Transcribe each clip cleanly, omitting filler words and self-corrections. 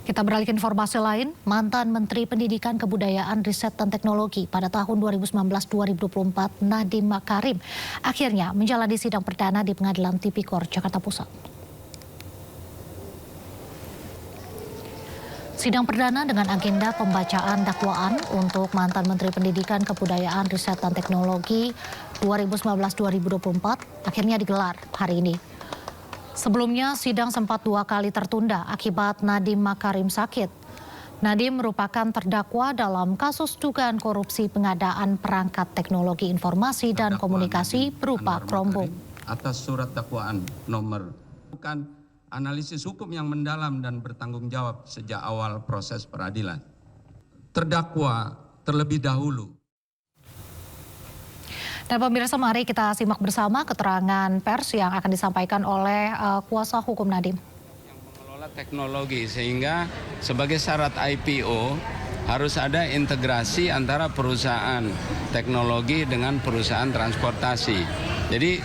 Kita beralih ke informasi lain, mantan Menteri Pendidikan Kebudayaan Riset dan Teknologi pada tahun 2019-2024 Nadiem Makarim akhirnya menjalani sidang perdana di Pengadilan Tipikor Jakarta Pusat. Sidang perdana dengan agenda pembacaan dakwaan untuk mantan Menteri Pendidikan Kebudayaan Riset dan Teknologi 2019-2024 akhirnya digelar hari ini. Sebelumnya, sidang sempat 2 kali tertunda akibat Nadiem Makarim sakit. Nadiem merupakan terdakwa dalam kasus dugaan korupsi pengadaan perangkat teknologi informasi dan komunikasi berupa Chromebook. Atas surat dakwaan nomor bukan analisis hukum yang mendalam dan bertanggung jawab sejak awal proses peradilan. Terdakwa terlebih dahulu. Dan pemirsa, mari kita simak bersama keterangan pers yang akan disampaikan oleh kuasa hukum Nadiem. Yang mengelola teknologi, sehingga sebagai syarat IPO harus ada integrasi antara perusahaan teknologi dengan perusahaan transportasi. Jadi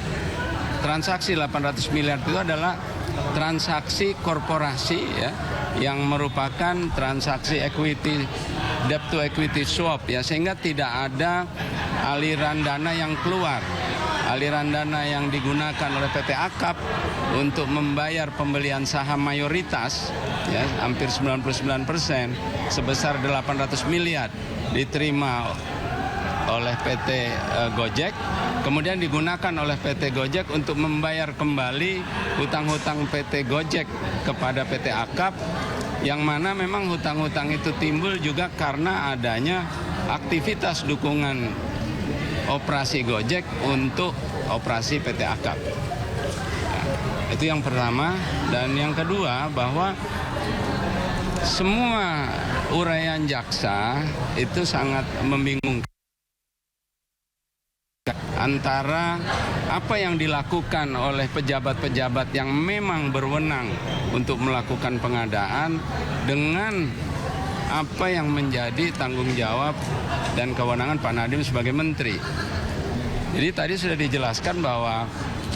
transaksi 800 miliar itu adalah transaksi korporasi ya, yang merupakan transaksi equity, debt to equity swap ya, sehingga tidak ada aliran dana yang keluar. Aliran dana yang digunakan oleh PT Akap untuk membayar pembelian saham mayoritas ya, hampir 99% sebesar 800 miliar diterima oleh PT Gojek, kemudian digunakan oleh PT Gojek untuk membayar kembali hutang-hutang PT Gojek kepada PT Akap, yang mana memang hutang-hutang itu timbul juga karena adanya aktivitas dukungan operasi Gojek untuk operasi PT Akap. Nah, itu yang pertama. Dan yang kedua, bahwa semua uraian jaksa itu sangat membingungkan antara apa yang dilakukan oleh pejabat-pejabat yang memang berwenang untuk melakukan pengadaan dengan apa yang menjadi tanggung jawab dan kewenangan Pak Nadiem sebagai menteri. Jadi tadi sudah dijelaskan bahwa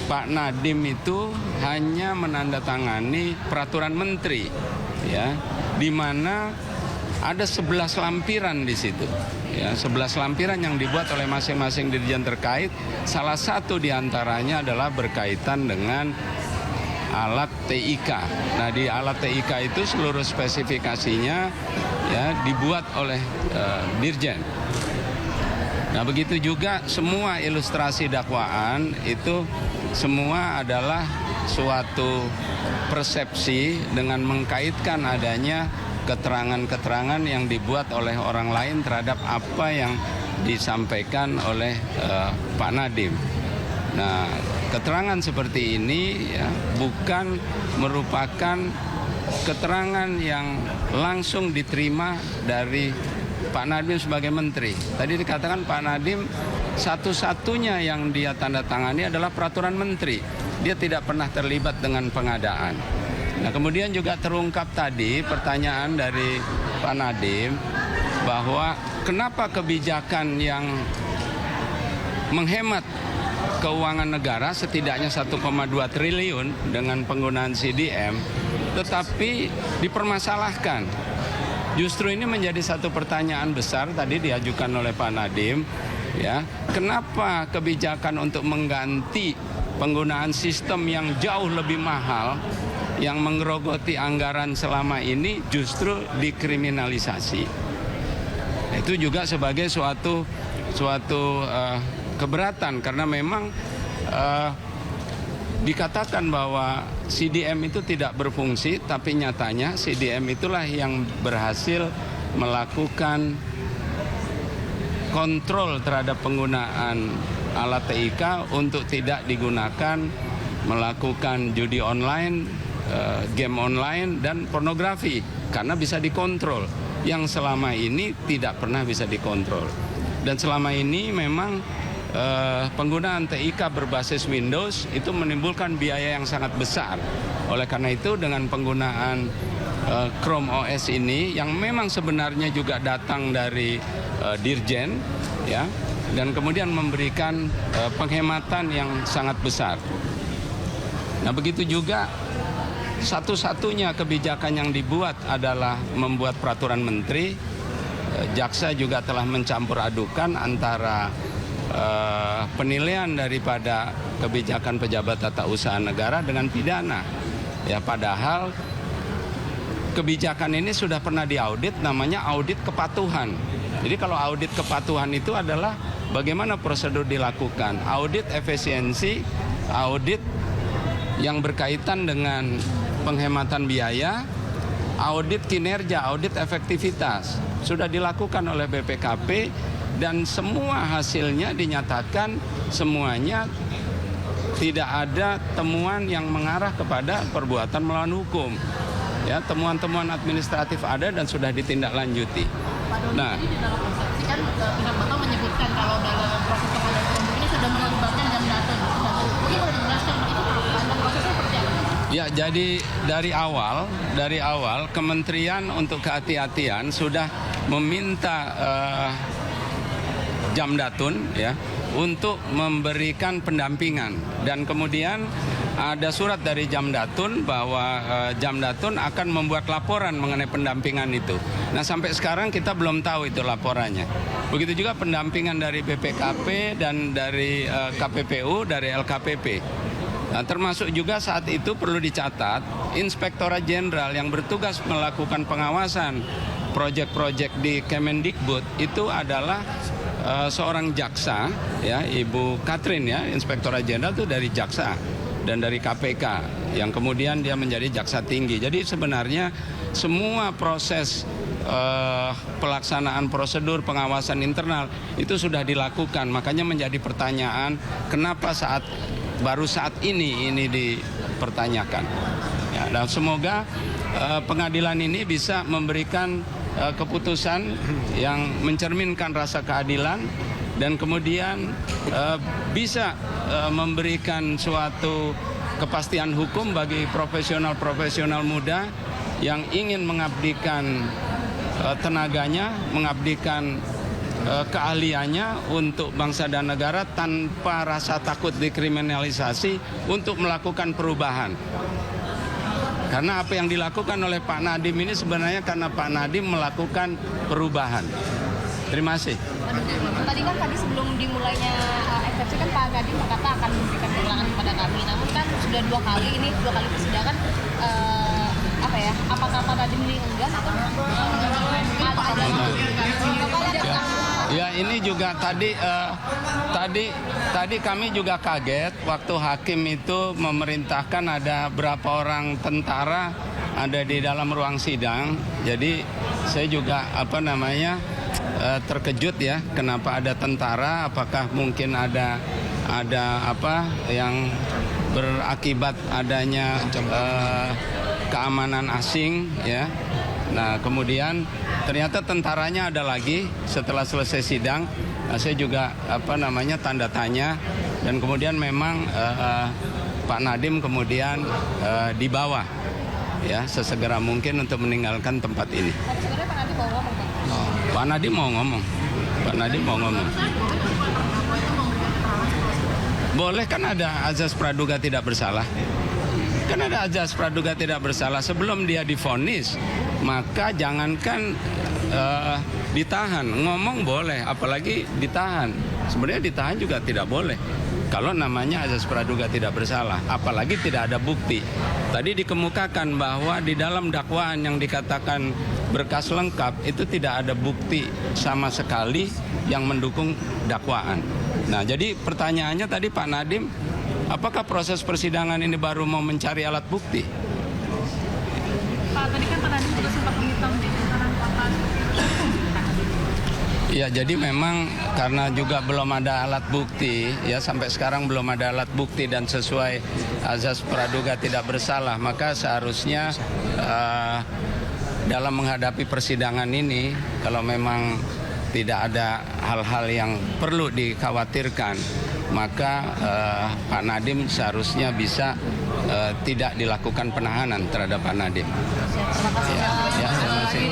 Pak Nadiem itu hanya menandatangani peraturan menteri, ya, di mana ada 11 lampiran di situ. Ya, 11 lampiran yang dibuat oleh masing-masing dirjen terkait. Salah satu diantaranya adalah berkaitan dengan alat TIK. Nah, di alat TIK itu seluruh spesifikasinya ya dibuat oleh dirjen. Nah, begitu juga semua ilustrasi dakwaan itu semua adalah suatu persepsi dengan mengkaitkan adanya keterangan-keterangan yang dibuat oleh orang lain terhadap apa yang disampaikan oleh Pak Nadiem. Nah, keterangan seperti ini ya, bukan merupakan keterangan yang langsung diterima dari Pak Nadiem sebagai menteri. Tadi dikatakan Pak Nadiem satu-satunya yang dia tanda tangani adalah peraturan menteri. Dia tidak pernah terlibat dengan pengadaan. Nah, kemudian juga terungkap tadi pertanyaan dari Pak Nadiem bahwa kenapa kebijakan yang menghemat keuangan negara setidaknya 1,2 triliun dengan penggunaan CDM tetapi dipermasalahkan. Justru ini menjadi satu pertanyaan besar tadi diajukan oleh Pak Nadiem, ya. Kenapa kebijakan untuk mengganti penggunaan sistem yang jauh lebih mahal yang menggerogoti anggaran selama ini justru dikriminalisasi? Itu juga sebagai suatu keberatan karena memang dikatakan bahwa CDM itu tidak berfungsi, tapi nyatanya CDM itulah yang berhasil melakukan kontrol terhadap penggunaan alat TIK untuk tidak digunakan melakukan judi online, game online, dan pornografi karena bisa dikontrol, yang selama ini tidak pernah bisa dikontrol. Dan selama ini memang penggunaan TIK berbasis Windows itu menimbulkan biaya yang sangat besar. Oleh karena itu dengan penggunaan Chrome OS ini yang memang sebenarnya juga datang dari Dirjen ya, dan kemudian memberikan penghematan yang sangat besar. Nah, begitu juga satu-satunya kebijakan yang dibuat adalah membuat peraturan menteri. Jaksa juga telah mencampur adukan antara penilaian daripada kebijakan pejabat tata usaha negara dengan pidana. Ya, padahal kebijakan ini sudah pernah diaudit, namanya audit kepatuhan. Jadi kalau audit kepatuhan itu adalah bagaimana prosedur dilakukan, audit efisiensi, audit yang berkaitan dengan penghematan biaya, audit kinerja, audit efektivitas. Sudah dilakukan oleh BPKP dan semua hasilnya dinyatakan semuanya tidak ada temuan yang mengarah kepada perbuatan melawan hukum. Ya, temuan-temuan administratif ada dan sudah ditindaklanjuti. Nah, kan pihak Bapak menyebutkan kalau dalam proses pengadaan ini sudah melibatkan Jamdatun. Mungkin boleh dijelaskan itu prosesnya seperti apa? Ya, jadi dari awal Kementerian untuk Kehati-hatian sudah meminta Jamdatun ya untuk memberikan pendampingan, dan kemudian ada surat dari Jamdatun bahwa Jamdatun akan membuat laporan mengenai pendampingan itu. Nah, sampai sekarang kita belum tahu itu laporannya. Begitu juga pendampingan dari BPKP dan dari KPPU, dari LKPP. Nah, termasuk juga saat itu perlu dicatat, Inspektorat Jenderal yang bertugas melakukan pengawasan proyek-proyek di Kemendikbud itu adalah seorang jaksa, ya, Ibu Katrin, ya, Inspektorat Jenderal itu dari jaksa dan dari KPK yang kemudian dia menjadi jaksa tinggi. Jadi sebenarnya semua proses pelaksanaan prosedur pengawasan internal itu sudah dilakukan. Makanya menjadi pertanyaan kenapa baru saat ini dipertanyakan. Ya, dan semoga pengadilan ini bisa memberikan keputusan yang mencerminkan rasa keadilan dan kemudian bisa memberikan suatu kepastian hukum bagi profesional-profesional muda yang ingin mengabdikan tenaganya, mengabdikan keahliannya untuk bangsa dan negara tanpa rasa takut dikriminalisasi untuk melakukan perubahan. Karena apa yang dilakukan oleh Pak Nadiem ini sebenarnya karena Pak Nadiem melakukan perubahan. Terima kasih. Tadi sebelum dimulainya eksepsi kan Pak Nadiem berkata akan memberikan keterangan kepada kami. Namun kan sudah dua kali persidangan, apakah Pak Nadiem ini enggan atau ada? Ya, ini juga tadi kami juga kaget waktu hakim itu memerintahkan ada berapa orang tentara ada di dalam ruang sidang. Jadi saya juga terkejut ya, kenapa ada tentara? Apakah mungkin ada apa yang berakibat adanya keamanan asing ya? Nah, kemudian ternyata tentaranya ada lagi setelah selesai sidang. Nah, saya juga tanda tanya, dan kemudian memang Pak Nadiem kemudian dibawa ya sesegera mungkin untuk meninggalkan tempat ini. Tapi sebenarnya Pak Nadiem mau ngomong, Pak? Pak Nadiem mau ngomong. Boleh, kan ada azas praduga tidak bersalah. Kan ada azas praduga tidak bersalah. Sebelum dia divonis, maka jangankan ditahan, ngomong boleh, apalagi ditahan. Sebenarnya ditahan juga tidak boleh kalau namanya azas praduga tidak bersalah, apalagi tidak ada bukti. Tadi dikemukakan bahwa di dalam dakwaan yang dikatakan berkas lengkap itu tidak ada bukti sama sekali yang mendukung dakwaan. Nah, jadi pertanyaannya tadi Pak Nadiem, apakah proses persidangan ini baru mau mencari alat bukti? Pak, tadi kan Pak Nadiem juga sempat meminta keterangan Pak. Ya, jadi memang karena juga belum ada alat bukti, ya sampai sekarang belum ada alat bukti dan sesuai azas praduga tidak bersalah, maka seharusnya dalam menghadapi persidangan ini, kalau memang tidak ada hal-hal yang perlu dikhawatirkan, maka Pak Nadiem seharusnya bisa tidak dilakukan penahanan terhadap Pak Nadiem. Terima kasih. Ya, terima kasih.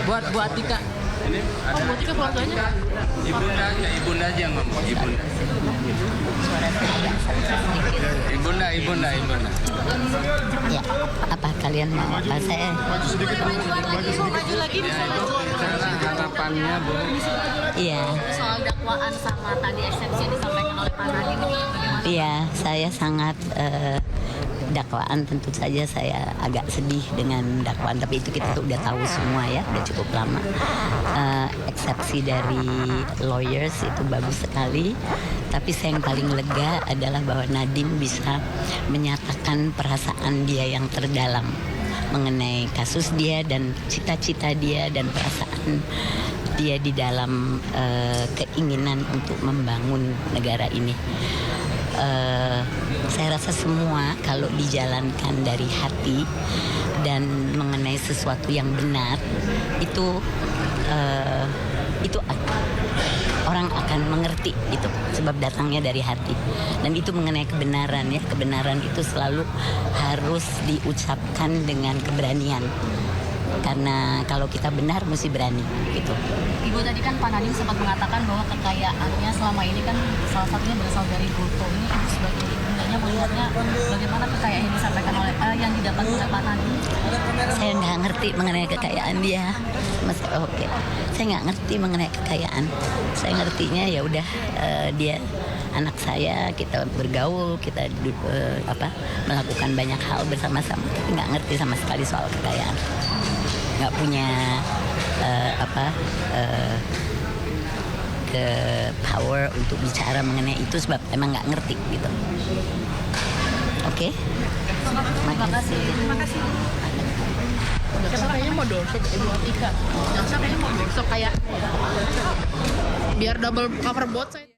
Buat Bu Atika. Ini ada berarti ke keluarganya? ibunda aja yang ngomong, ibunda. Ibunda. Ya, apa kalian mau apa saya? Maju lagi bisa maju. Cara harapannya, Bu. Iya, Soal dakwaan sama tadi eksepsi yang disampaikan oleh Pak Nadiem ini bagaimana? iya, saya sangat dakwaan tentu saja saya agak sedih dengan dakwaan, tapi itu kita udah tahu semua ya, udah cukup lama. Eksepsi dari lawyers itu bagus sekali, tapi saya yang paling lega adalah bahwa Nadiem bisa menyatakan perasaan dia yang terdalam mengenai kasus dia dan cita-cita dia dan perasaan dia di dalam keinginan untuk membangun negara ini. Saya rasa semua kalau dijalankan dari hati dan mengenai sesuatu yang benar itu orang akan mengerti itu sebab datangnya dari hati, dan itu mengenai kebenaran ya, kebenaran itu selalu harus diucapkan dengan keberanian. Karena kalau kita benar mesti berani gitu. Ibu tadi kan Pak Nadiem sempat mengatakan bahwa kekayaannya selama ini kan salah satunya berasal dari goto. Ini Ibu sebagai ibundanya melihatnya bagaimana kekayaan yang disampaikan oleh yang didapat oleh Pak Nadiem? Saya nggak ngerti mengenai kekayaan dia, Mas. Oke, saya nggak ngerti mengenai kekayaan. Saya ngertinya ya udah dia anak saya, kita bergaul, kita melakukan banyak hal bersama-sama. Tapi nggak ngerti sama sekali soal kekayaan. Nggak punya ke power untuk bicara mengenai itu sebab emang nggak ngerti gitu. Oke. Terima kasih. Jaksa kayaknya mau doorstop Ibu Atika. Jaksa kayaknya mau doorstop kayak biar double cover both side.